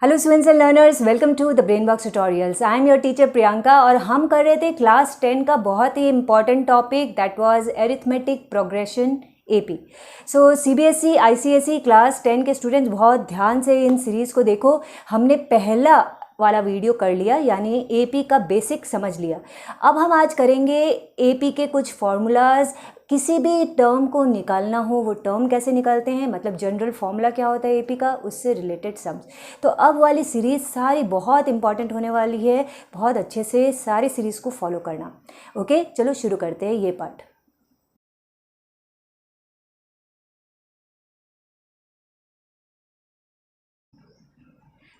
Hello students and learners, welcome to the Brain Box Tutorials. I am your teacher Priyanka और हम कर रहे थे क्लास 10 का बहुत ही important topic that was arithmetic progression AP. So CBSE ICSE class 10 के स्टूडेंट्स बहुत ध्यान से इन सीरीज़ को देखो। हमने पहला वाला वीडियो कर लिया, यानी एपी का बेसिक समझ लिया। अब हम आज करेंगे एपी के कुछ फॉर्मूलाज। किसी भी टर्म को निकालना हो वो टर्म कैसे निकालते हैं, मतलब जनरल फॉर्मूला क्या होता है एपी का, उससे रिलेटेड सम्स। तो अब वाली सीरीज़ सारी बहुत इंपॉर्टेंट होने वाली है, बहुत अच्छे से सारी सीरीज़ को फॉलो करना। ओके, चलो शुरू करते हैं ये पार्ट।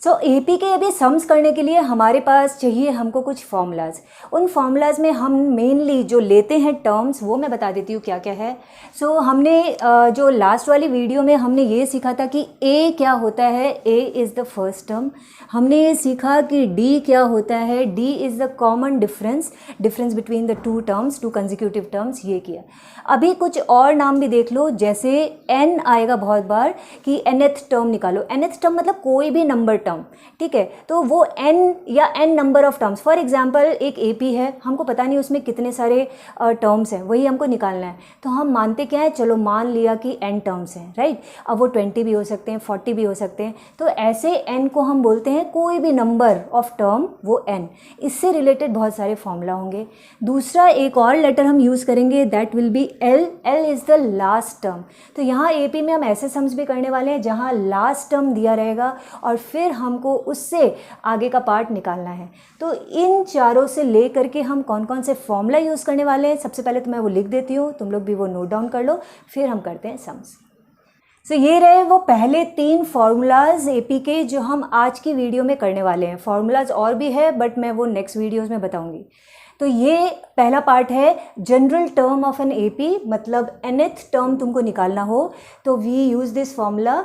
सो एपी के अभी सम्स करने के लिए हमारे पास चाहिए हमको कुछ फॉर्मूलाज। उन फॉर्मूलाज में हम मेनली जो लेते हैं टर्म्स, वो मैं बता देती हूँ क्या क्या है। सो हमने जो लास्ट वाली वीडियो में हमने ये सीखा था कि ए क्या होता है, A is the first term. हमने ये सीखा कि डी क्या होता है, D is the common difference between the two terms, to consecutive terms, ये किया। अभी कुछ और नाम भी देख लो, जैसे एन आएगा बहुत बार कि एनथ टर्म निकालो। एनथ टर्म मतलब कोई भी नंबर टर्म, ठीक है। तो वो एन या n number of terms, for example एक एपी है, हमको पता नहीं उसमें कितने सारे टर्म्स हैं, वही हमको निकालना है। तो हम मानते क्या है, चलो मान लिया कि एन टर्म्स हैं, राइट। अब वो 20 भी हो सकते हैं, 40 भी हो सकते हैं। तो ऐसे एन को हम बोलते हैं कोई भी नंबर ऑफ टर्म, वो एन। इससे रिलेटेड बहुत सारे फॉर्मूला होंगे। दूसरा एक और लेटर हम यूज़ करेंगे, that will be L. L is the last term. तो यहाँ एपी में हम ऐसे सम्स भी करने वाले हैं जहाँ लास्ट टर्म दिया रहेगा और फिर हमको उससे आगे का पार्ट निकालना है। तो इन चारों से ले करके हम कौन कौन से फॉर्मूला यूज़ करने वाले हैं, सबसे पहले तो मैं वो लिख देती हूँ, तुम लोग भी वो नोट डाउन कर लो, फिर हम करते हैं सम्स। सो ये रहे वो पहले 3 फार्मूलाज एपी के जो हम आज की वीडियो में करने वाले हैं। फार्मूलाज और भी है बट मैं वो नेक्स्ट वीडियोज़ में बताऊँगी। तो ये पहला पार्ट है general term of an AP, मतलब nth टर्म तुमको निकालना हो तो we use this formula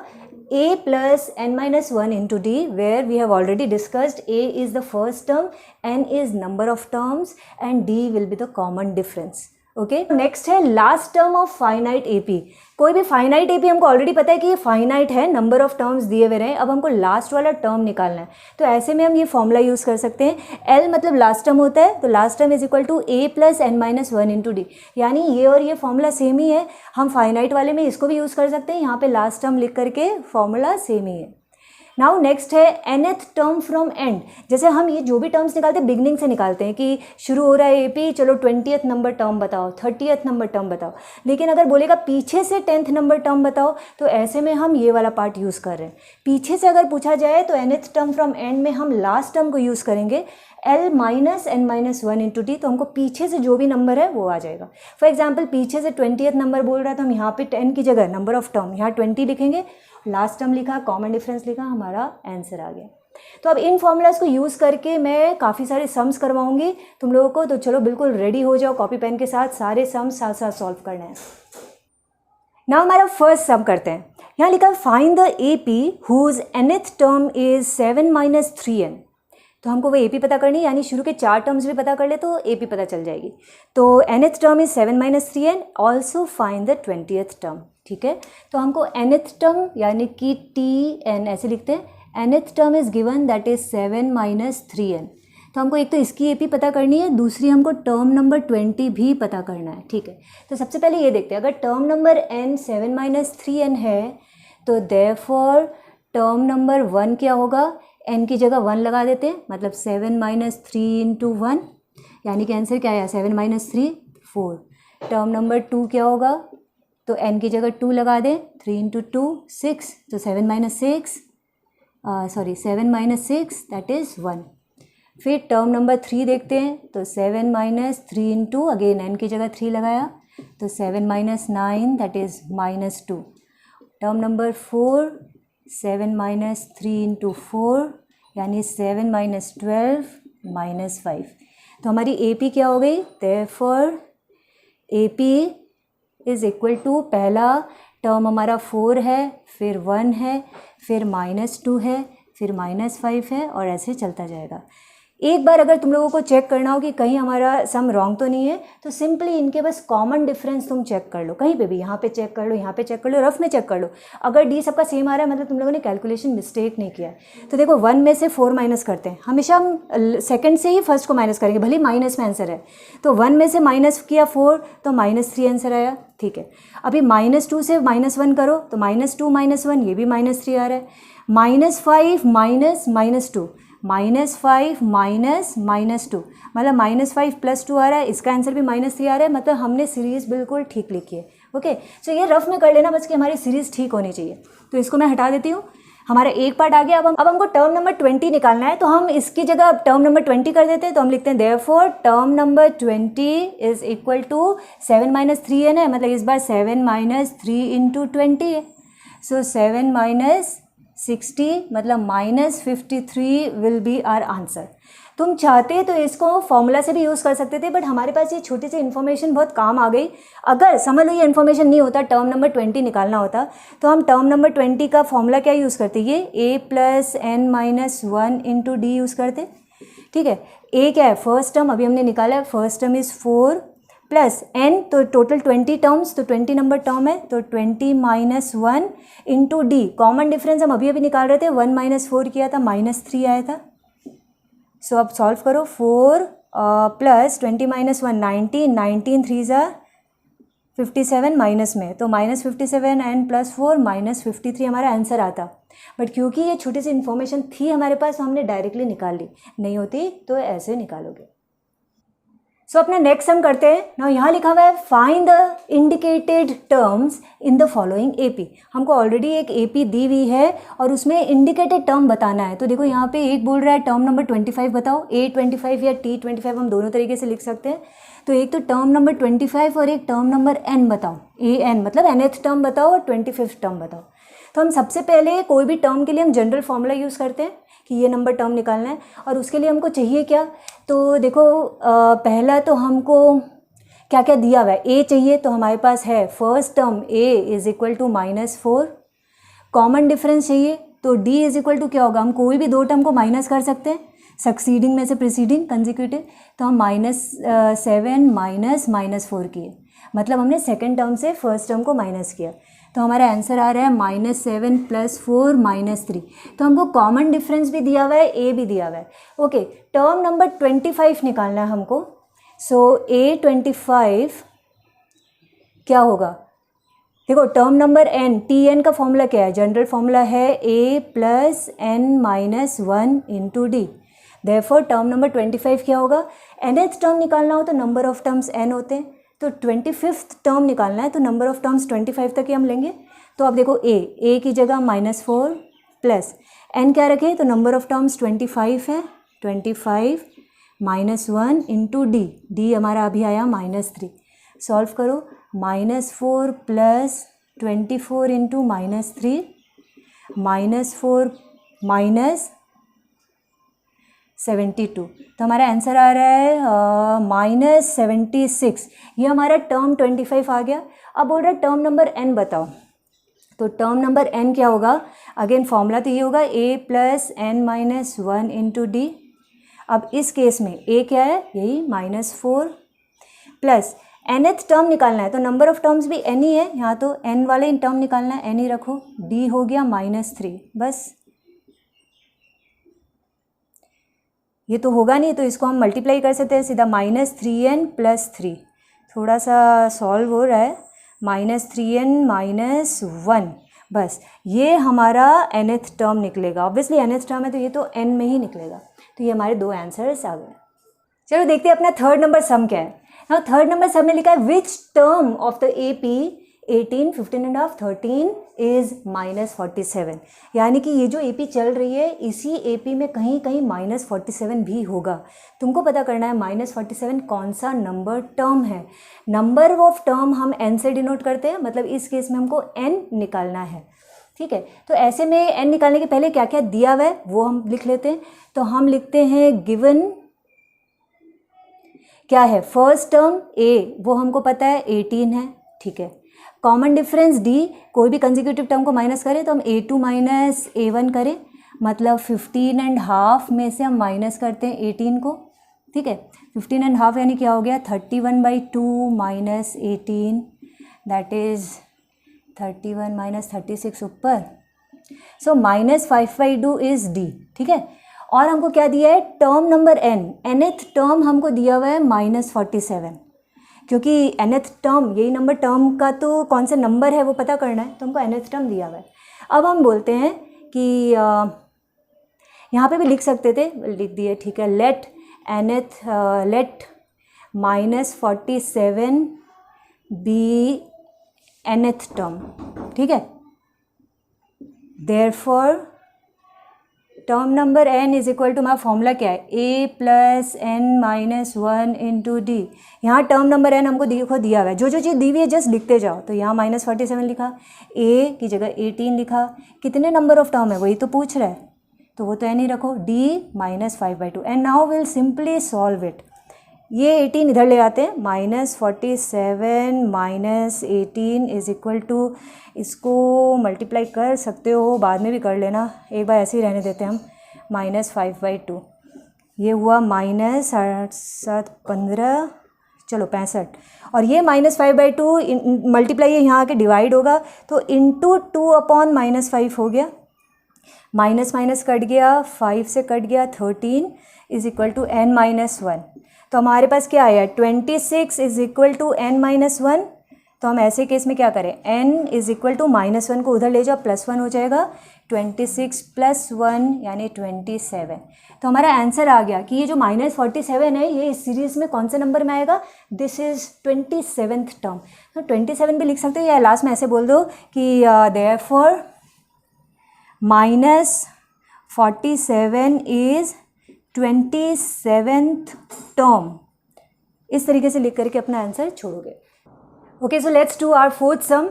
a plus n minus 1 into d, where we have already discussed a is the first term, n is number of terms and d will be the common difference. Okay, next है last term of finite AP. कोई भी finite AP हमको already पता है कि ये finite है, number of terms दिए हुए हैं। अब हमको लास्ट वाला टर्म निकालना है, तो ऐसे में हम ये फॉर्मूला यूज़ कर सकते हैं। एल मतलब लास्ट टर्म होता है, तो last term is equal to a plus n minus 1 into d. यानी ये और ये फॉर्मूला सेम ही है, हम फाइनाइट वाले में इसको भी यूज़ कर सकते हैं। यहाँ पे लास्ट टर्म लिख करके फॉर्मूला सेम ही है। नाउ नेक्स्ट है nth टर्म फ्रॉम एंड। जैसे हम ये जो भी टर्म्स निकालते हैं बिगनिंग से निकालते हैं कि शुरू हो रहा है एपी, चलो 20th नंबर टर्म बताओ, 30th नंबर टर्म बताओ। लेकिन अगर बोलेगा पीछे से 10th नंबर टर्म बताओ, तो ऐसे में हम ये वाला पार्ट यूज़ कर रहे हैं। पीछे से अगर पूछा जाए तो nth टर्म फ्रॉम एंड में हम लास्ट टर्म को यूज़ करेंगे, l minus n minus 1 into d. तो हमको पीछे से जो भी नंबर है वो आ जाएगा। फॉर एग्जाम्पल पीछे से 20th नंबर बोल रहा है तो हम यहाँ पे 10 की जगह नंबर ऑफ टर्म यहाँ 20 लिखेंगे, लास्ट टर्म लिखा, कॉमन डिफरेंस लिखा, हमारा आंसर आ गया। तो अब इन फॉर्मूलाज को यूज़ करके मैं काफ़ी सारे सम्स करवाऊंगी तुम लोगों को। तो चलो बिल्कुल रेडी हो जाओ कॉपी पेन के साथ, सारे सम्स साथ साथ सॉल्व करना है। नाउ हमारा फर्स्ट सम करते हैं। यहाँ लिखा find the AP whose nth term is 7 minus 3n। तो हमको वो एपी पता करनी है, यानी शुरू के 4 टर्म्स भी पता कर ले तो एपी पता चल जाएगी। तो nth term is 7 minus 3n, also find the 20th term. ठीक है, तो हमको nth टर्म यानी कि tn ऐसे लिखते हैं। nth term is given that is 7 minus 3n। तो हमको एक तो इसकी एपी पता करनी है, दूसरी हमको टर्म नंबर 20 भी पता करना है। ठीक है, तो सबसे पहले ये देखते हैं, अगर term number n 7 minus 3n है तो देयरफॉर टर्म नंबर 1 क्या होगा, n की जगह 1 लगा देते हैं, मतलब 7 माइनस 3 इंटू 1, यानी कि आंसर क्या आया 7 माइनस 3 4। टर्म नंबर 2 क्या होगा, तो n की जगह 2 लगा दें, 3 इंटू 2 6, तो 7 माइनस 6 दैट इज़ 1। फिर टर्म नंबर 3 देखते हैं, तो 7 माइनस 3 इंटू अगेन n की जगह 3 लगाया, तो 7 minus 9 that is minus 2। Term number 4 7 minus 3 into 4 यानी 7 माइनस 12 माइनस 5। तो हमारी एपी क्या हो गई, therefore AP is equal to, पहला टर्म हमारा 4 है, फिर 1 है, फिर माइनस 2 है, फिर माइनस 5 है और ऐसे चलता जाएगा। एक बार अगर तुम लोगों को चेक करना हो कि कहीं हमारा सम रॉन्ग तो नहीं है, तो सिंपली इनके बस कॉमन डिफरेंस तुम चेक कर लो, कहीं पे भी, यहाँ पे चेक कर लो, यहाँ पे चेक कर लो, रफ में चेक कर लो। अगर डी सबका सेम आ रहा है मतलब तुम लोगों ने कैलकुलेशन मिस्टेक नहीं किया है। तो देखो 1 में से 4 माइनस करते हैं, हमेशा हम सेकंड से ही फर्स्ट को माइनस करेंगे, भले माइनस में आंसर है। तो 1 में से माइनस किया 4 तो -3 आंसर आया, ठीक है। अभी -2 से -1 करो तो -2 -1 ये भी -3 आ रहा है। -5 माइनस -2, -5 माइनस -2 मतलब -5 + 2 आ रहा है, इसका आंसर भी -3 आ रहा है। मतलब हमने सीरीज़ बिल्कुल ठीक लिखी है। ओके, सो ये रफ में कर लेना बस कि हमारी सीरीज़ ठीक होनी चाहिए। तो इसको मैं हटा देती हूँ, हमारा एक पार्ट आ गया। अब हमको टर्म नंबर 20 निकालना है, तो हम इसकी जगह अब टर्म नंबर 20 कर देते हैं। तो हम लिखते हैं therefore term number 20 is equal to 7 - 3 है ना, मतलब इस बार 7 - 3 × 20 है। सो 7 - 60 मतलब -53 विल बी आवर आंसर। तुम चाहते तो इसको फॉर्मूला से भी यूज़ कर सकते थे, बट हमारे पास ये छोटी सी इन्फॉर्मेशन बहुत काम आ गई। अगर समझ लो ये इन्फॉर्मेशन नहीं होता, टर्म नंबर 20 निकालना होता, तो हम टर्म नंबर 20 का फॉर्मूला क्या यूज़ करते, ये a + n - 1 × d यूज़ करते, ठीक है। a क्या है, फर्स्ट टर्म, अभी हमने निकाला है, first term is 4 plus n, तो टोटल 20 टर्म्स, तो 20 नंबर टर्म है, तो 20 - 1 × d। कॉमन डिफरेंस हम अभी अभी निकाल रहे थे, 1 - 4 किया था, -3 आया था। सो अब सॉल्व करो, 4 + 20 - 1 19, 19 3 ज़ा 57 माइनस में, तो -57 n + 4 -53 हमारा आंसर आता। बट क्योंकि ये छोटी सी इन्फॉर्मेशन थी हमारे पास, तो हमने डायरेक्टली निकाल ली, नहीं होती तो ऐसे निकालोगे। सो अपना नेक्स्ट सम करते हैं ना। यहाँ लिखा हुआ है find the indicated terms in the following AP. हमको ऑलरेडी एक एपी दी हुई है और उसमें इंडिकेटेड टर्म बताना है। तो देखो यहाँ पे एक बोल रहा है टर्म नंबर 25 बताओ, A25 या T25 हम दोनों तरीके से लिख सकते हैं। तो एक तो टर्म नंबर 25 और एक टर्म नंबर n बताओ, an मतलब nth टर्म बताओ और 25th टर्म बताओ। तो हम सबसे पहले कोई भी टर्म के लिए हम जनरल फॉर्मूला यूज़ करते हैं कि ये नंबर टर्म निकालना है, और उसके लिए हमको चाहिए क्या। तो देखो पहला तो हमको क्या क्या दिया हुआ है, a चाहिए, तो हमारे पास है first term a = -4। Common difference चाहिए, तो d = क्या होगा, हम कोई भी दो टर्म को माइनस कर सकते हैं, सक्सीडिंग में से प्रिसीडिंग कंजिक्यूटिव। तो हम -7 - -4 किए, मतलब हमने सेकेंड टर्म से फर्स्ट टर्म को माइनस किया। तो हमारा आंसर आ रहा है -7 + 4 -3। तो हमको कॉमन डिफरेंस भी दिया हुआ है, a भी दिया हुआ है। ओके, टर्म नंबर 25 निकालना है हमको। सो A25 क्या होगा, देखो टर्म नंबर n, Tn का फॉर्मूला क्या है, जनरल फॉर्मूला है a + n - 1 × d। Therefore term number 25 क्या होगा, nth टर्म निकालना हो तो नंबर ऑफ टर्म्स n होते हैं, तो 25th टर्म निकालना है तो नंबर ऑफ टर्म्स 25 तक ही हम लेंगे। तो अब देखो a की जगह -4 प्लस n क्या रखें, तो नंबर ऑफ टर्म्स 25 है, 25 - 1 × d, d हमारा अभी आया -3। सॉल्व करो, -4 + 24 × -3, -4 -72। तो हमारा आंसर आ रहा है -76। ये हमारा टर्म 25 आ गया। अब बोल रहा है टर्म नंबर n बताओ। तो टर्म नंबर n क्या होगा, अगेन फॉर्मूला तो ये होगा a + n - 1 × d। अब इस केस में a क्या है, यही -4 प्लस nth टर्म निकालना है, तो नंबर ऑफ टर्म्स भी n ही है, यहाँ तो n वाले टर्म निकालना है, n ही रखो, d हो गया -3। बस ये तो होगा नहीं, तो इसको हम मल्टीप्लाई कर सकते हैं सीधा, -3n + 3। थोड़ा सा सॉल्व हो रहा है, -3n - 1, बस ये हमारा nth टर्म निकलेगा। ऑब्वियसली nth टर्म है तो ये तो n में ही निकलेगा। तो ये हमारे दो आंसर्स आ गए। चलो देखते हैं अपना थर्ड नंबर सम क्या है। हाँ, थर्ड नंबर सम में लिखा है which term of the AP 18, 15.5, 13 is -47। यानी कि ये जो AP चल रही है, इसी AP में कहीं कहीं -47 भी होगा। तुमको पता करना है -47 कौन सा नंबर टर्म है। नंबर ऑफ टर्म हम n से डिनोट करते हैं, मतलब इस केस में हमको n निकालना है, ठीक है। तो ऐसे में n निकालने के पहले क्या क्या दिया हुआ है वो हम लिख लेते हैं। तो हम लिखते हैं गिवन क्या है, फर्स्ट टर्म a वो हमको पता है 18 है, ठीक है। कॉमन डिफरेंस d, कोई भी कंसेक्यूटिव टर्म को माइनस करें तो हम a2 - a1 करें, मतलब 15.5 में से हम माइनस करते हैं 18 को, ठीक है। 15.5 यानी क्या हो गया 31/2 माइनस 18, दैट इज़ 31 माइनस 36 ऊपर, सो -5/2 इज़ डी, ठीक है। और हमको क्या दिया है टर्म नंबर nth टर्म हमको दिया हुआ है -47, क्योंकि nth टर्म यही नंबर टर्म का तो कौन सा नंबर है वो पता करना है, तो हमको nth टर्म दिया हुआ है। अब हम बोलते हैं कि यहाँ पे भी लिख सकते थे, लिख दिए, ठीक है। लेट -47 बी nth टर्म, ठीक है। Therefore term number n is equal to, हमारा फॉर्मूला क्या है a plus n-1 into d. यहाँ टर्म नंबर n हमको देखो दिया हुआ है, जो जो चीज़ दी हुई है जस्ट लिखते जाओ। तो यहाँ -47 लिखा, a की जगह 18 लिखा, कितने नंबर ऑफ टर्म है वही तो पूछ रहा है, तो वो तो n ही रखो, d -5/2। And now will simply solve it. ये 18 इधर ले आते हैं, -47 माइनस 18 इज इक्वल टू, इसको मल्टीप्लाई कर सकते हो, बाद में भी कर लेना, एक बार ऐसे ही रहने देते हैं हम, -5/2। ये हुआ -7 चलो 65, और ये -5/2 मल्टीप्लाई यहाँ आके डिवाइड होगा, तो इंटू 2/-5 हो गया, माइनस माइनस कट गया, 5 से कट गया 13 इज इक्वल टू n-1। तो हमारे पास क्या आया 26 इज इक्वल टू n-1। तो हम ऐसे केस में क्या करें, n इज इक्वल टू -1 को उधर ले जाओ, +1 हो जाएगा, 26 + 1 यानी 27। तो हमारा आंसर आ गया कि ये जो -47 है ये इस सीरीज़ में कौन से नंबर में आएगा, दिस इज़ 27th टर्म। तो 27 भी लिख सकते हो, या लास्ट में ऐसे बोल दो कि देयरफॉर -47 इज़ 27th टर्म। इस तरीके से लिख करके अपना आंसर छोड़ोगे। Okay, so let's do our fourth sum.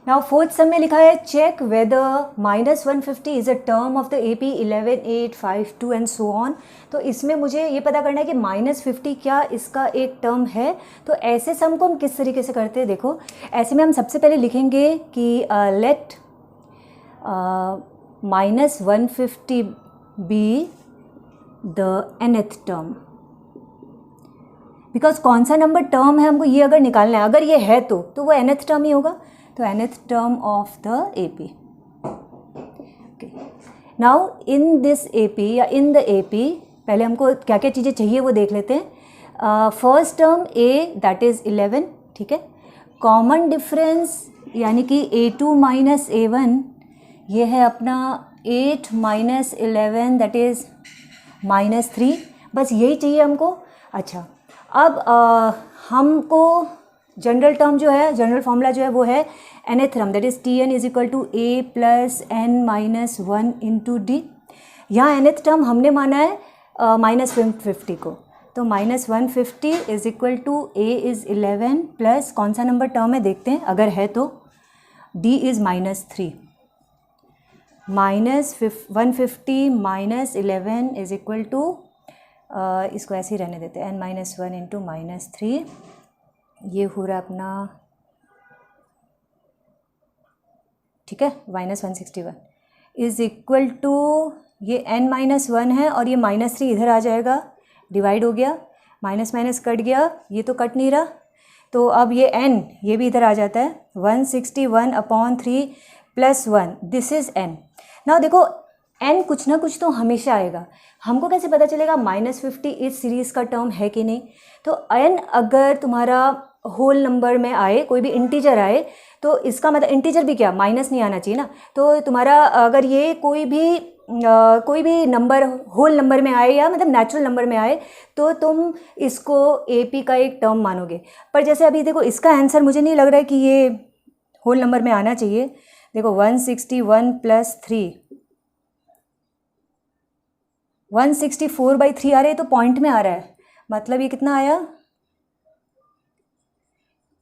Now fourth sum में लिखा है check whether -150 is a term of the AP 11, 8, 5, 2 and so on. तो इसमें मुझे ये पता करना है कि -50 क्या इसका एक टर्म है। तो ऐसे सम को हम किस तरीके से करते हैं, देखो ऐसे में हम सबसे पहले लिखेंगे कि let -150 be the nth term, because कौन सा नंबर टर्म है हमको ये अगर निकालना है, अगर ये है तो वो nth टर्म ही होगा, तो nth term of the AP। Okay, now in this AP या इन द AP पहले हमको क्या क्या चीज़ें चाहिए वो देख लेते हैं। First term A that is 11, ठीक है। कॉमन डिफरेंस यानी कि A2 माइनस A1 ये है अपना 8 माइनस 11 दैट इज़ -3, बस यही चाहिए हमको। अच्छा, अब हमको जनरल टर्म जो है, जनरल फॉर्मूला जो है वो है nth term that is Tn is equal to a plus n-1 into d. यहाँ nth टर्म हमने माना है -150 को, तो -150 is equal to a is 11 plus कौन सा नंबर टर्म है देखते हैं, अगर है तो d is -3। -150 minus 11 is equal to, इसको ऐसे ही रहने देते हैं, n-1 इंटू -3, ये हो रहा अपना, ठीक है, -161 इज इक्वल टू, ये n-1 है और ये -3 इधर आ जाएगा, डिवाइड हो गया, माइनस माइनस कट गया, ये तो कट नहीं रहा, तो अब ये n ये भी इधर आ जाता है, 161/3 + 1 दिस इज़ n। ना देखो n कुछ ना कुछ तो हमेशा आएगा, हमको कैसे पता चलेगा -50 इस सीरीज़ का टर्म है कि नहीं। तो n अगर तुम्हारा होल नंबर में आए, कोई भी इंटीजर आए, तो इसका मतलब इंटीजर भी क्या, माइनस नहीं आना चाहिए ना। तो तुम्हारा अगर ये कोई भी नंबर होल नंबर में आए या मतलब नेचुरल नंबर में आए, तो तुम इसको AP का एक टर्म मानोगे। पर जैसे अभी देखो इसका आंसर मुझे नहीं लग रहा है कि ये होल नंबर में आना चाहिए। देखो 161 + 3 164/3 आ रहे हैं, तो पॉइंट में आ रहा है, मतलब ये कितना आया,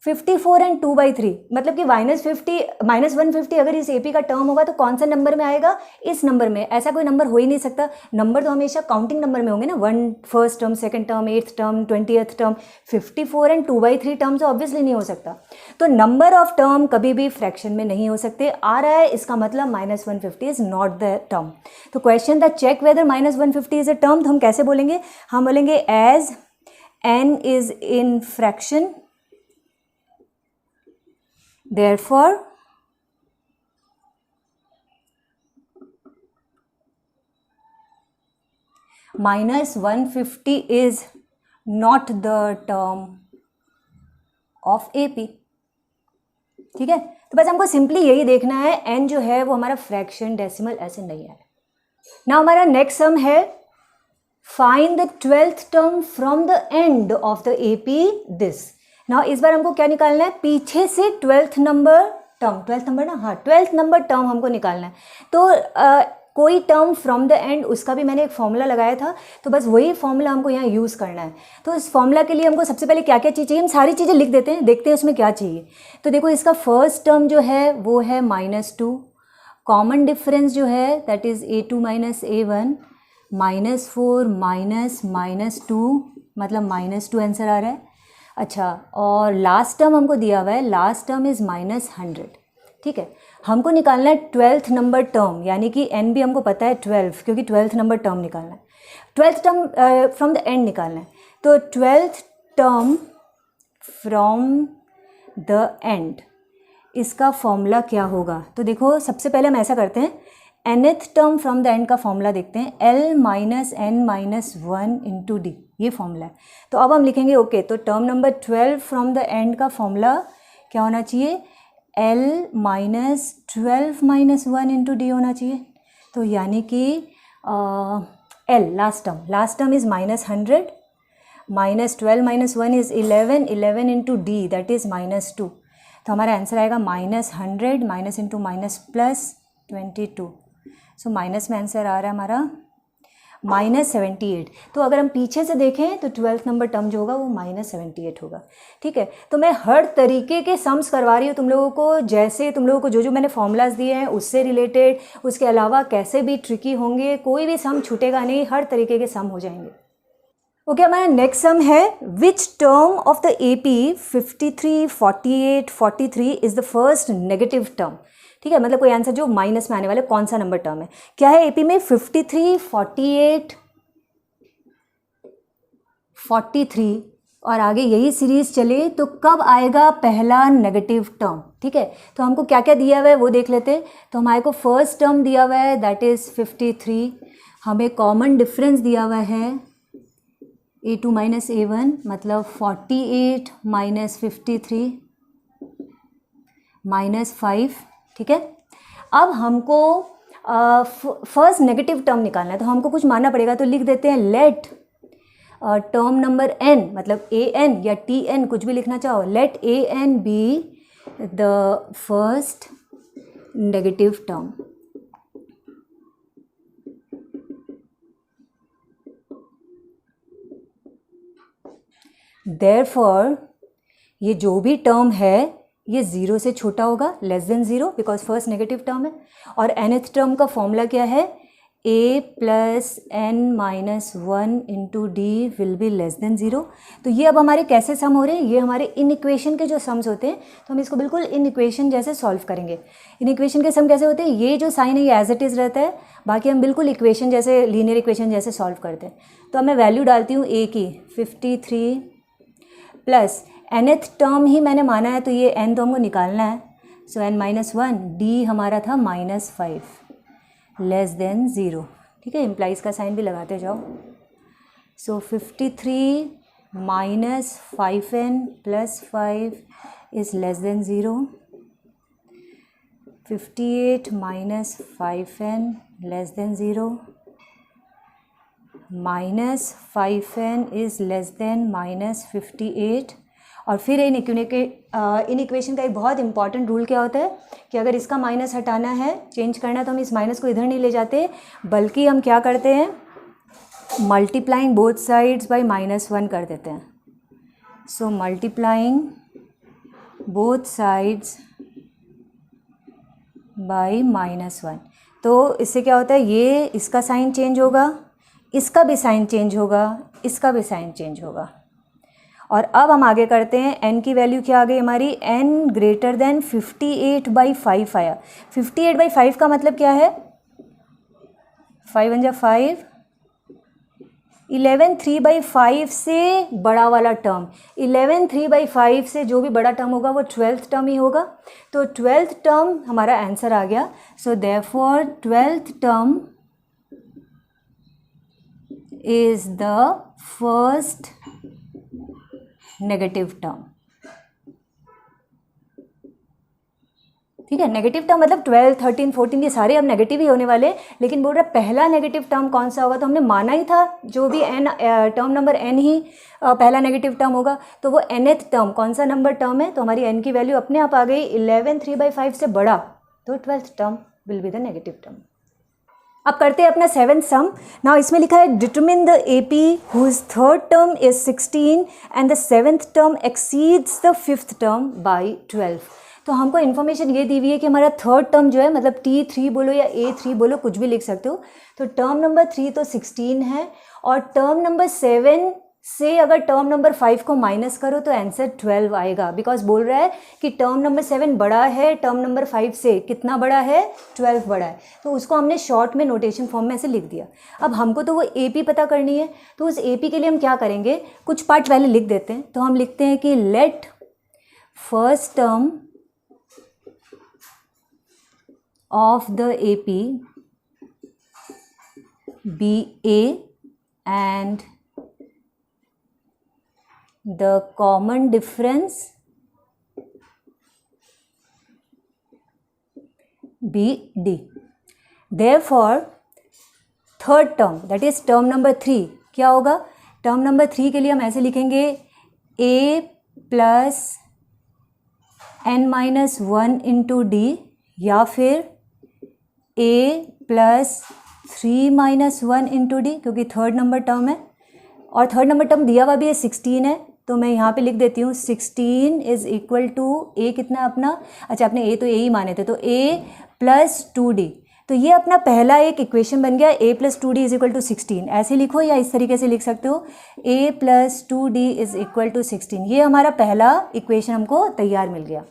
54 एंड 2/3 मतलब कि -150 अगर इस AP का टर्म होगा तो कौन सा नंबर में आएगा, इस नंबर में। ऐसा कोई नंबर हो ही नहीं सकता, नंबर तो हमेशा काउंटिंग नंबर में होंगे ना, 1 first term, second term, 8th term, 20th term. 54 and 2/3 term तो ऑब्वियसली नहीं हो सकता। तो नंबर ऑफ टर्म कभी भी फ्रैक्शन में नहीं हो सकते। आ रहा है, इसका मतलब -150 इज नॉट द टर्म। तो क्वेश्चन था check whether -150 is a term. तो हम कैसे बोलेंगे, हम बोलेंगे as n is in fraction, therefore -150 is not the term of AP। ठीक है, तो बस हमको सिंपली यही देखना है, n जो है वो हमारा फ्रैक्शन, डेसिमल ऐसे नहीं है। ना हमारा नेक्स्ट सम है find the 12th term from the end of the AP this. ना इस बार हमको क्या निकालना है, पीछे से 12th number term, 12th number ना, हाँ 12th नंबर टर्म हमको निकालना है। तो कोई टर्म फ्रॉम द एंड, उसका भी मैंने एक फॉर्मूला लगाया था, तो बस वही फॉर्मूला हमको यहाँ यूज़ करना है। तो इस फॉर्मूला के लिए हमको सबसे पहले क्या क्या चीज़ चाहिए, हम सारी चीज़ें लिख देते हैं, देखते हैं उसमें क्या चाहिए। तो देखो इसका फर्स्ट टर्म जो है वो है -2, कॉमन डिफरेंस जो है दैट इज़ A2 - A1, -4 -2 मतलब -2 आंसर आ रहा है। अच्छा, और लास्ट टर्म हमको दिया हुआ है, लास्ट टर्म इज़ -100। ठीक है, हमको निकालना है 12th नंबर टर्म, यानी कि n भी हमको पता है 12, क्योंकि 12th नंबर टर्म निकालना है, 12th term from the end निकालना है। तो 12th term from the end, इसका फॉर्मूला क्या होगा। तो देखो सबसे पहले हम ऐसा करते हैं, nth term from the end का फॉर्मूला देखते हैं, L - n - 1 × d, ये फॉर्मूला है। तो अब हम लिखेंगे ओके, तो term number 12 from the end का फॉर्मूला क्या होना चाहिए, L - 12 - 1 × d होना चाहिए। तो यानी कि L last term is -100, -12 - 1 is 11, 11 × d that is -2। तो हमारा आंसर आएगा -100 minus into minus plus 22। So minus में आंसर आ रहा है हमारा -78। तो अगर हम पीछे से देखें तो 12th नंबर टर्म जो होगा वो -78 होगा। ठीक है, तो मैं हर तरीके के सम्स करवा रही हूँ तुम लोगों को, जैसे तुम लोगों को जो मैंने फॉर्मूलाज दिए हैं उससे रिलेटेड, उसके अलावा कैसे भी ट्रिकी होंगे, कोई भी सम छूटेगा नहीं, हर तरीके के सम हो जाएंगे। ओके, हमारा नेक्स्ट सम है which term of the AP 53, 48, 43 is the first negative term. ठीक है, मतलब कोई आंसर जो माइनस में आने वाला कौन सा नंबर टर्म है, क्या है AP में 53, 48, 43 और आगे यही सीरीज चले तो कब आएगा पहला नेगेटिव टर्म। ठीक है, तो हमको क्या क्या दिया हुआ है वो देख लेते हैं। तो हमारे को फर्स्ट टर्म दिया हुआ है दैट इज़ 53, हमें कॉमन डिफरेंस दिया हुआ है A2 - A1 मतलब 48 - 53 -5। ठीक है, अब हमको फर्स्ट नेगेटिव टर्म निकालना है, तो हमको कुछ मानना पड़ेगा। तो लिख देते हैं लेट टर्म नंबर n मतलब AN या TN कुछ भी लिखना चाहो, let AN be the first negative term. Therefore ये जो भी टर्म है ये 0 से छोटा होगा, less than 0, because first negative term है। और nth टर्म का फॉर्मूला क्या है, A + n - 1 × d will be less than 0। तो ये अब हमारे कैसे सम हो रहे हैं, ये हमारे इन इक्वेशन के जो सम्स होते हैं, तो हम इसको बिल्कुल इन इक्वेशन जैसे सॉल्व करेंगे। इन इक्वेशन के सम कैसे होते हैं, ये जो साइन है ये एज इट इज़ रहता है, बाकी हम बिल्कुल इक्वेशन जैसे लीनियर इक्वेशन जैसे सॉल्व करते हैं। तो अब मैं वैल्यू डालती हूँ A की 53 प्लस nth टर्म ही मैंने माना है तो ये n तो हमको निकालना है, सो n - 1, d हमारा था -5 लेस देन 0। ठीक है, इम्प्लाइज का साइन भी लगाते जाओ। सो 53 - 5n + 5 is less than 0, 58 - 5n less than 0, -5n is less than -58। और फिर इन इक्वेशन का एक बहुत इंपॉर्टेंट रूल क्या होता है कि अगर इसका माइनस हटाना है, चेंज करना है, तो हम इस माइनस को इधर नहीं ले जाते, बल्कि हम क्या करते हैं, मल्टीप्लाइंग बोथ साइड्स बाय -1 कर देते हैं। सो मल्टीप्लाइंग बोथ साइड्स बाई -1। तो इससे क्या होता है, ये इसका साइन चेंज होगा, इसका भी साइन चेंज होगा, इसका भी साइन चेंज होगा। और अब हम आगे करते हैं, n की वैल्यू क्या आ गई हमारी, n ग्रेटर देन 58/5 आया। 58/5 का मतलब क्या है, 5 1 5, 11 3/5 से बड़ा वाला टर्म, 11 3/5 से जो भी बड़ा टर्म होगा वो 12th टर्म ही होगा। तो 12th टर्म हमारा आंसर आ गया। So therefore 12th term is the first negative term. ठीक है, नेगेटिव टर्म मतलब 12 13 14 ये सारे अब नेगेटिव ही होने वाले हैं, लेकिन बोल रहा पहला नेगेटिव टर्म कौन सा होगा, तो हमने माना ही था जो भी n टर्म नंबर n ही पहला नेगेटिव टर्म होगा। तो वो nth टर्म कौन सा नंबर टर्म है, तो हमारी n की वैल्यू अपने आप आ गई 11 3/5 से बड़ा, तो 12th term will be the negative term. अब करते हैं अपना 7th सम। नाउ इसमें लिखा है determine the AP whose third term is 16 and the 7th term exceeds the 5th term by 12। तो हमको इन्फॉर्मेशन ये दी हुई है कि हमारा थर्ड टर्म जो है, मतलब T3 बोलो या A3 बोलो, कुछ भी लिख सकते हो। तो टर्म नंबर 3 तो 16 है, और टर्म नंबर 7 से अगर टर्म नंबर 5 को माइनस करो तो आंसर 12 आएगा, बिकॉज बोल रहा है कि टर्म नंबर 7 बड़ा है टर्म नंबर 5 से, कितना बड़ा है, 12 बड़ा है। तो उसको हमने शॉर्ट में नोटेशन फॉर्म में ऐसे लिख दिया। अब हमको तो वो AP पता करनी है, तो उस AP के लिए हम क्या करेंगे, कुछ पार्ट पहले लिख देते हैं। तो हम लिखते हैं कि let first term of the AP be A and the common difference be D. Therefore third term, that is term number 3 क्या होगा, टर्म नंबर 3 के लिए हम ऐसे लिखेंगे A plus n-1 into D, या फिर A प्लस 3-1 इंटू डी, क्योंकि थर्ड नंबर टर्म है और थर्ड नंबर टर्म दिया हुआ भी है 16 है। तो मैं यहाँ पे लिख देती हूँ 16 इज इक्वल टू A कितना अपना, अच्छा आपने A तो A ही माने थे, तो A प्लस 2D। तो ये अपना पहला एक इक्वेशन बन गया, A plus 2D is equal to 16। ऐसे लिखो या इस तरीके से लिख सकते हो, A plus 2D is equal to 16। ये हमारा पहला इक्वेशन हमको तैयार मिल गया।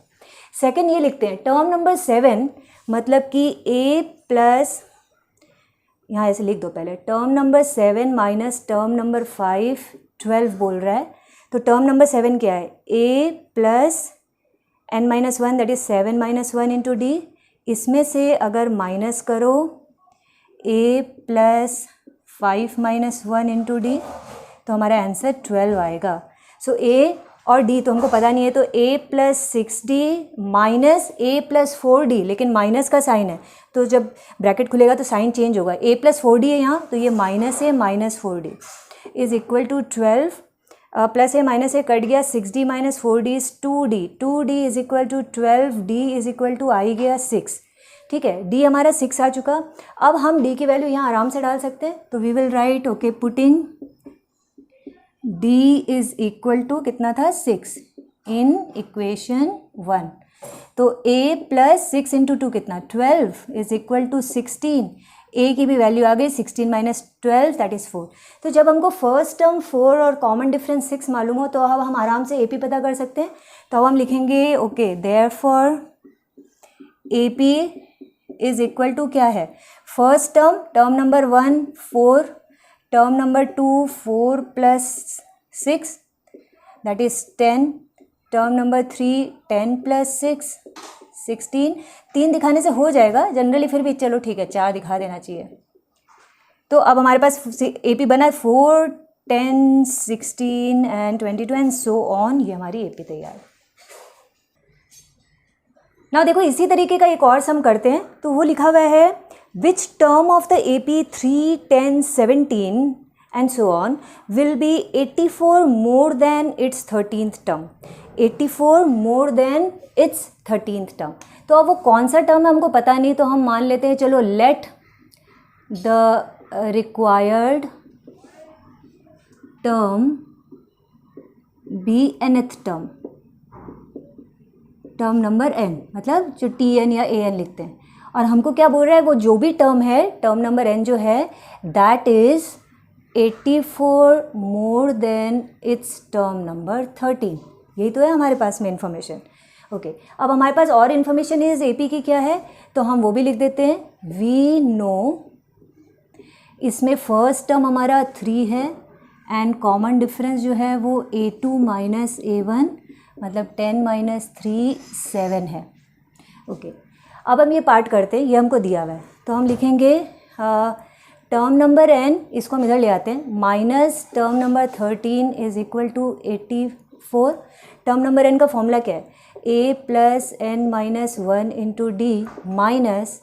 सेकेंड ये लिखते हैं टर्म नंबर 7, मतलब कि A प्लस, यहाँ ऐसे लिख दो पहले, term number 7 minus term number 5 12 बोल रहा है। तो टर्म नंबर 7 क्या है, A plus n-1 that is 7-1 into D. इसमें से अगर माइनस करो A प्लस 5-1 इंटू डी, तो हमारा आंसर 12 आएगा। सो A और D तो हमको पता नहीं है, तो A plus 6D minus A plus 4D, लेकिन माइनस का साइन है तो जब ब्रैकेट खुलेगा तो साइन चेंज होगा। A प्लस 4D है यहाँ, तो ये माइनस है minus 4D is equal to 12, plus A minus A cut गया, 6D minus 4D is 2D, 2D is equal to 12, D is equal to आई गया 6। ठीक है, D हमारा 6 आ चुका। अब हम D की वैल्यू यहाँ आराम से डाल सकते हैं, तो we will write okay putting D is equal to कितना था 6 इन इक्वेशन 1। तो A प्लस 6 इंटू 2 कितना 12 इज इक्वल टू 16। A की भी वैल्यू आ गई 16 माइनस 12 दैट इज़ 4। तो जब हमको फर्स्ट टर्म 4 और कॉमन डिफरेंस 6 मालूम हो तो अब हम आराम से AP पता कर सकते हैं। तो अब हम लिखेंगे okay therefore AP is equal to क्या है, first term, term number 1 4, term number 2 4 plus 6 that is 10, term number 3 10 plus 6 16। 3 दिखाने से हो जाएगा जनरली, फिर भी चलो ठीक है 4 दिखा देना चाहिए। तो अब हमारे पास AP बना है 4 10 16 एंड 22 एंड सो ऑन, ये हमारी AP तैयार है। ना देखो इसी तरीके का एक और सम करते हैं, तो वो लिखा हुआ है which term of the AP 3 10 17 and so on will be 84 more than its 13th term, 84 more than its 13th term। तो अब वो कौन सा टर्म है हमको पता नहीं, तो हम मान लेते हैं चलो let the required term be nth term. Term number n, मतलब जो tn या an लिखते हैं, और हमको क्या बोल रहा है, वो जो भी टर्म है, टर्म नंबर n जो है, that is 84 more than it's term number 13। यही तो है हमारे पास में इन्फॉर्मेशन। ओके, अब हमारे पास और इन्फॉर्मेशन इज AP की क्या है, तो हम वो भी लिख देते हैं। वी नो, इसमें फर्स्ट टर्म हमारा 3 है एंड कॉमन डिफरेंस जो है वो A2 माइनस A1, मतलब 10 माइनस 3 7 है। ओके, अब हम ये पार्ट करते हैं, ये हमको दिया हुआ है, तो हम लिखेंगे टर्म नंबर n, इसको हम इधर ले आते हैं, minus term number 13 is equal to 84। Term number n का फॉर्मूला क्या है, a plus n minus 1 into d, minus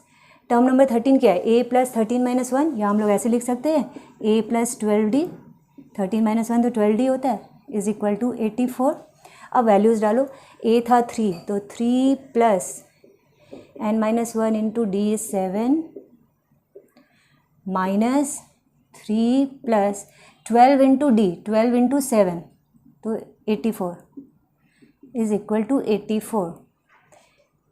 term number 13 क्या है, a प्लस 13 माइनस 1, या हम लोग ऐसे लिख सकते हैं a प्लस 12d, 13 माइनस 1 तो 12d होता है, इज इक्वल टू 84। अब वैल्यूज़ डालो, a था 3, तो 3 plus n minus 1 into d is 7, minus 3 plus 12 into d, 12 into 7 तो 84 is equal to 84।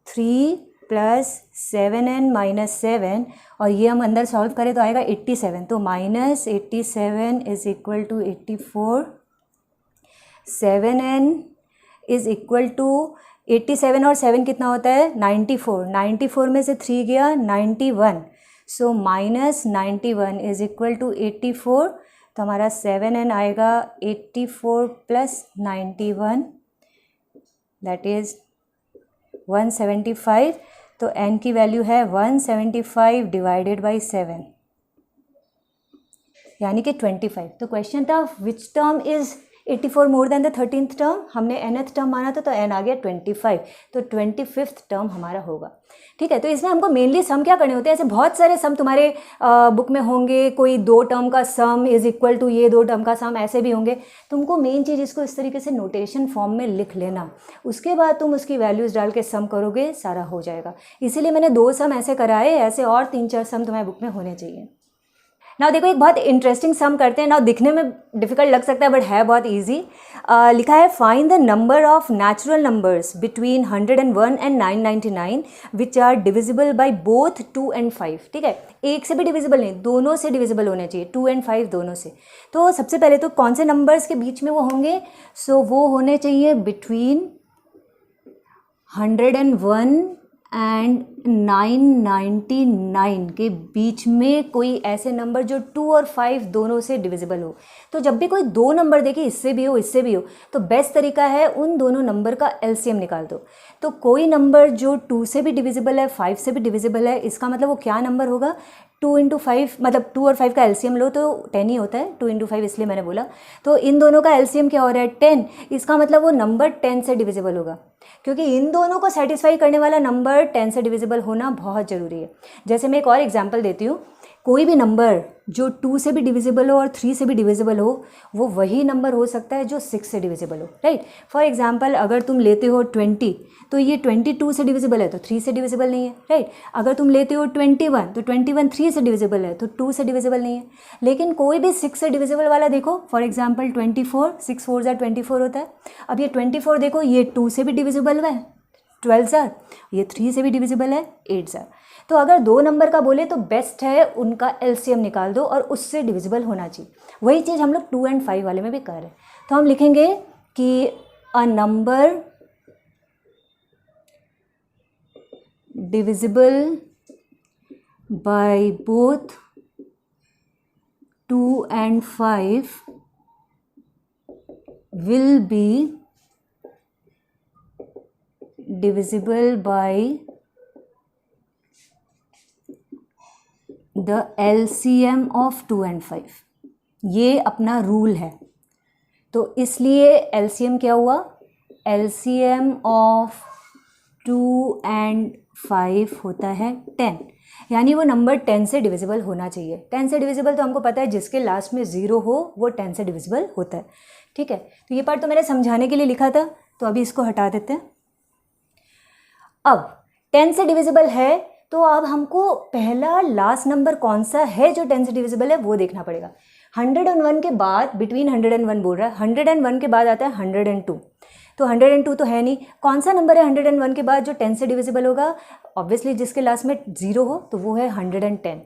3 plus 7n minus 7, और ये हम अंदर सॉल्व करें तो आएगा 87, तो minus 87 is equal to 84। 7n is equal to 87 और 7 कितना होता है, 94, 94 में से 3 गया 91, so minus 91 is equal to 84, तो हमारा 7n आएगा 84 प्लस 91, दैट इज़ 175, तो n की वैल्यू है 175 डिवाइडेड बाई 7, यानी कि 25। तो क्वेश्चन था which term is 84 more than the 13th term, हमने nth टर्म माना था तो n आ गया 25, तो 25th टर्म हमारा होगा। ठीक है, तो इसमें हमको मेनली सम क्या करने होते हैं, ऐसे बहुत सारे सम तुम्हारे बुक में होंगे, कोई 2 टर्म का सम इज इक्वल टू ये 2 टर्म का सम, ऐसे भी होंगे। तुमको मेन चीज़ इसको इस तरीके से नोटेशन फॉर्म में लिख लेना, उसके बाद तुम उसकी वैल्यूज़ डाल के सम करोगे, सारा हो जाएगा। इसीलिए मैंने 2 सम ऐसे कराए, ऐसे और 3-4 सम तुम्हारे बुक में होने चाहिए। नाउ देखो, एक बहुत इंटरेस्टिंग सम करते हैं। नाउ दिखने में डिफिकल्ट लग सकता है बट है बहुत इजी। लिखा है find the number of natural numbers between 101 and 999 which are divisible by both 2 and 5। ठीक है, एक से भी डिविजिबल नहीं, दोनों से डिविजिबल होने चाहिए, 2 and 5 दोनों से। तो सबसे पहले तो कौन से नंबर्स के बीच में वो होंगे, सो वो होने चाहिए बिटवीन 101 एंड 999 के बीच में कोई ऐसे नंबर जो 2 और 5 दोनों से डिविजिबल हो। तो जब भी कोई 2 नंबर देखे, इससे भी हो इससे भी हो, तो बेस्ट तरीका है उन दोनों नंबर का एलसीएम निकाल दो। तो कोई नंबर जो 2 से भी डिविजिबल है, 5 से भी डिविजिबल है, इसका मतलब वो क्या नंबर होगा, 2 इंटू 5, मतलब 2 और 5 का एलसीएम लो तो 10 ही होता है, 2 इंटू 5 इसलिए मैंने बोला। तो इन दोनों का एलसीएम क्या हो रहा है, 10, इसका मतलब वो नंबर 10 से डिविजिबल होगा, क्योंकि इन दोनों को सेटिस्फाई करने वाला नंबर 10 से डिविजिबल होना बहुत ज़रूरी है। जैसे मैं एक और एग्जांपल देती हूँ, कोई भी नंबर जो 2 से भी डिविजिबल हो और 3 से भी डिविजिबल हो, वो वही नंबर हो सकता है जो 6 से डिविजिबल हो, राइट। फॉर एग्जांपल अगर तुम लेते हो 20, तो ये 22 से डिविजिबल है तो 3 से डिविजिबल नहीं है, राइट। अगर तुम लेते हो 21, तो 21 3 से डिविजिबल है तो 2 से डिविजिबल नहीं है। लेकिन कोई भी 6 से डिविजिबल वाला देखो, फॉर एग्जांपल 24, 6 4 ज़ा 24 होता है। अब ये 24 देखो, ये 2 से भी डिविजिबल है 12 ज़ा, ये 3 से भी डिविजिबल है 8 ज़ा। तो अगर 2 नंबर का बोले तो बेस्ट है उनका एलसीएम निकाल दो और उससे डिविजिबल होना चाहिए। वही चीज़ हम लोग 2 and 5 वाले में भी कर रहे हैं। तो हम लिखेंगे कि a number divisible by both 2 and 5 will be divisible by the LCM of 2 and 5। ये अपना रूल है, तो इसलिए LCM क्या हुआ, LCM of 2 and 5 होता है 10, यानी वो नंबर 10 से डिविजिबल होना चाहिए। 10 से डिविजिबल तो हमको पता है जिसके लास्ट में 0 हो वो 10 से डिविजिबल होता है। ठीक है, तो ये पार्ट तो मैंने समझाने के लिए लिखा था, तो अभी इसको हटा देते हैं। अब 10 से डिविजिबल है, तो अब हमको पहला लास्ट नंबर कौन सा है जो 10 से डिविजिबल है वो देखना पड़ेगा। 101 के बाद, बिटवीन 101 बोल रहा है, 101 के बाद आता है 102। तो 102 तो है नहीं। कौन सा नंबर है 101 के बाद जो 10 से डिविजिबल होगा? ऑब्वियसली जिसके लास्ट में 0 हो, तो वो है 110।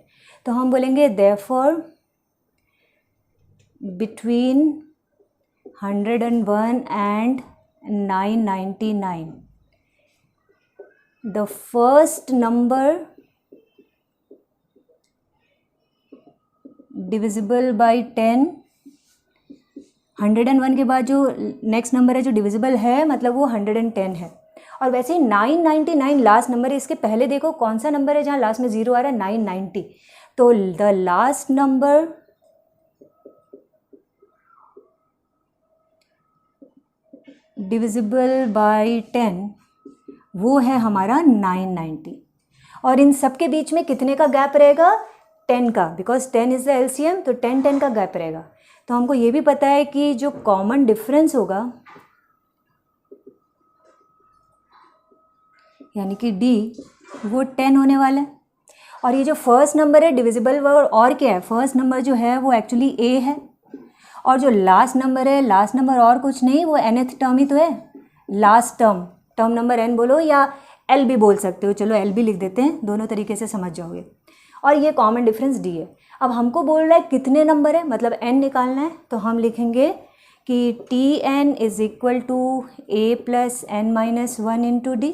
तो हम बोलेंगे therefore between 101 and 999 the first number divisible by 10, 101 के बाद जो नेक्स्ट नंबर है जो डिविजिबल है मतलब वो 110 है। और वैसे ही 999 लास्ट नंबर है, इसके पहले देखो कौन सा नंबर है जहाँ लास्ट में 0 आ रहा है? 990। तो the last number divisible by 10 वो है हमारा 990। और इन सब के बीच में कितने का गैप रहेगा? 10 का, बिकॉज 10 इज़ द एलसीएम, तो 10 का गैप रहेगा। तो हमको ये भी पता है कि जो कॉमन डिफरेंस होगा यानी कि डी वो 10 होने वाला है। और ये जो फर्स्ट नंबर है डिविजिबल और क्या है? फर्स्ट नंबर जो है वो एक्चुअली ए है, और जो लास्ट नंबर है, लास्ट नंबर और कुछ नहीं, वो nth टर्म ही तो है, लास्ट टर्म नंबर n बोलो या एल भी बोल सकते हो, चलो एल भी लिख देते हैं, दोनों तरीके से समझ जाओगे। और ये कॉमन डिफरेंस डी है। अब हमको बोल रहा है कितने नंबर है, मतलब n निकालना है, तो हम लिखेंगे कि Tn is equal to a plus n minus 1 into d.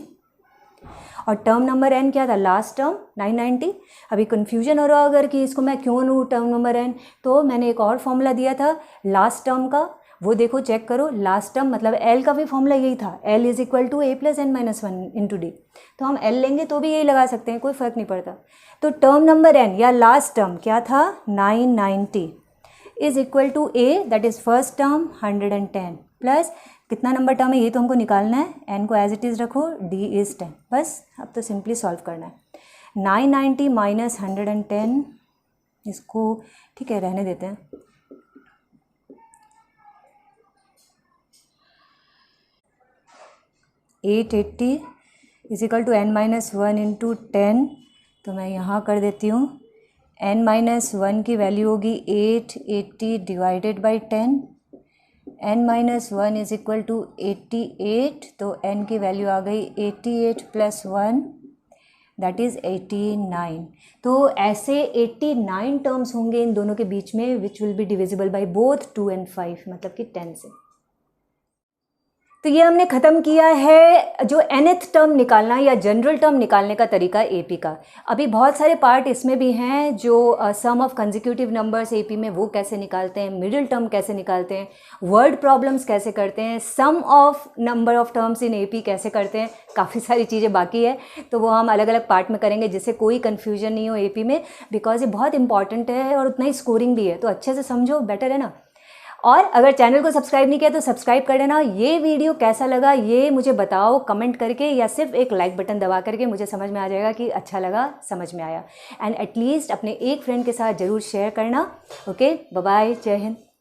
और टर्म नंबर n क्या था? Last term 990। अभी कन्फ्यूजन हो रहा अगर कि इसको मैं क्यों लूँ टर्म नंबर n, तो मैंने एक और फॉर्मूला दिया था लास्ट टर्म का, वो देखो चेक करो। लास्ट टर्म मतलब l का भी फॉर्मूला यही था, l is equal to a plus n minus 1 into d. तो हम l लेंगे तो भी यही लगा सकते हैं, कोई फ़र्क नहीं पड़ता। तो टर्म नंबर n या लास्ट टर्म क्या था? 990 is equal to a, that is first term 110 plus कितना नंबर टर्म है ये तो हमको निकालना है, n को एज इट इज़ रखो, d इज़ 10। बस अब तो सिंपली सॉल्व करना है। 990 माइनस 110, इसको ठीक है रहने देते हैं। $880 is equal to n minus 1 into 10, तो मैं यहाँ कर देती हूँ n माइनस 1 की वैल्यू होगी 880 divided by 10, n minus 1 is equal to 88, तो n की वैल्यू आ गई 88 प्लस 1 दैट इज़ 89। तो ऐसे 89 टर्म्स होंगे इन दोनों के बीच में which will be divisible by both 2 and 5, मतलब कि 10 से। तो ये हमने ख़त्म किया है जो nth टर्म निकालना या जनरल टर्म निकालने का तरीका एपी का। अभी बहुत सारे पार्ट इसमें भी हैं जो सम ऑफ कंसेक्यूटिव नंबर्स एपी में वो कैसे निकालते हैं, मिडिल टर्म कैसे निकालते हैं, वर्ड प्रॉब्लम्स कैसे करते हैं, sum of number of terms in AP कैसे करते हैं, काफ़ी सारी चीज़ें बाकी है। तो वो हम अलग अलग पार्ट में करेंगे जिससे कोई कन्फ्यूजन नहीं हो एपी में, बिकॉज ये बहुत इंपॉर्टेंट है और उतना ही स्कोरिंग भी है, तो अच्छे से समझो, बेटर है ना। और अगर चैनल को सब्सक्राइब नहीं किया तो सब्सक्राइब कर देना। ये वीडियो कैसा लगा ये मुझे बताओ कमेंट करके, या सिर्फ एक लाइक बटन दबा करके, मुझे समझ में आ जाएगा कि अच्छा लगा, समझ में आया। एंड एटलीस्ट अपने एक फ्रेंड के साथ ज़रूर शेयर करना। ओके, बाय बाय, जय हिंद।